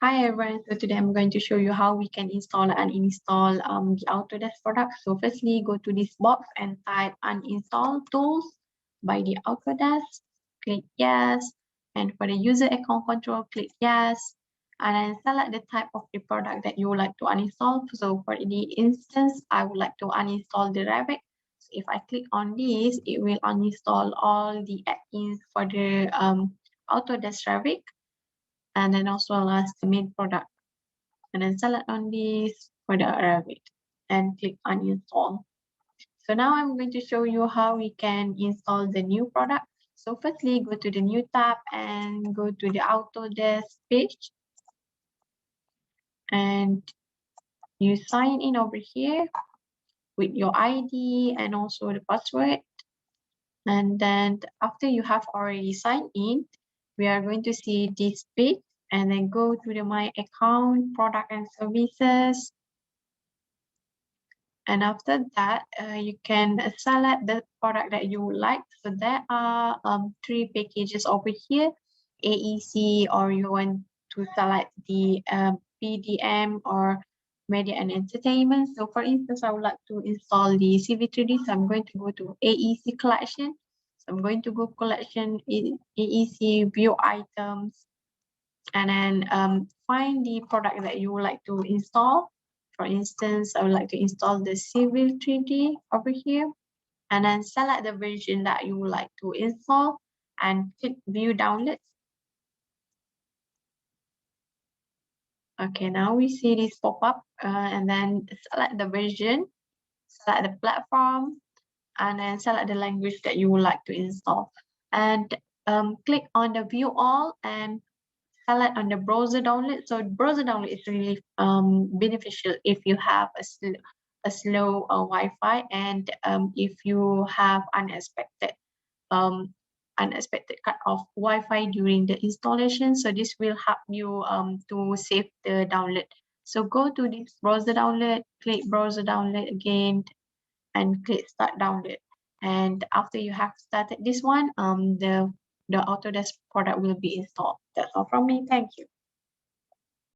Hi everyone, so today I'm going to show you how we can install and uninstall the Autodesk product. So firstly, go to this box and type uninstall tools by the Autodesk, click yes, and for the user account control, click yes, and then select the type of the product that you would like to uninstall. So for the instance, I would like to uninstall the Revit. So if I click on this, it will uninstall all the add-ins for the Autodesk Revit, and then as well as the main product, and then select on this for the Revit and click uninstall. So now I'm going to show you how we can install the new product. So firstly, go to the new tab and go to the Autodesk page, and you sign in over here with your ID and also the password. And then after you have already signed in, we are going to see this page, and then go to the My Account, Product and Services. And after that, you can select the product that you would like. So there are 3 packages over here, AEC, or you want to select the PDM or Media and Entertainment. So for instance, I would like to install the CV3D, so I'm going to go to AEC collection. So I'm going to go collection AEC, view items, and then find the product that you would like to install. For instance, I would like to install the CV3D over here, and then select the version that you would like to install and click view downloads. Okay, now we see this pop up, and then select the version, select the platform, and then select the language that you would like to install, and click on the view all and select on the browser download. So browser download is really beneficial if you have a slow Wi-Fi, and if you have unexpected cut off Wi-Fi during the installation. So this will help you to save the download. So go to this browser download, click browser download again, and click start download. And after you have started this one, the Autodesk product will be installed. That's all from me. Thank you.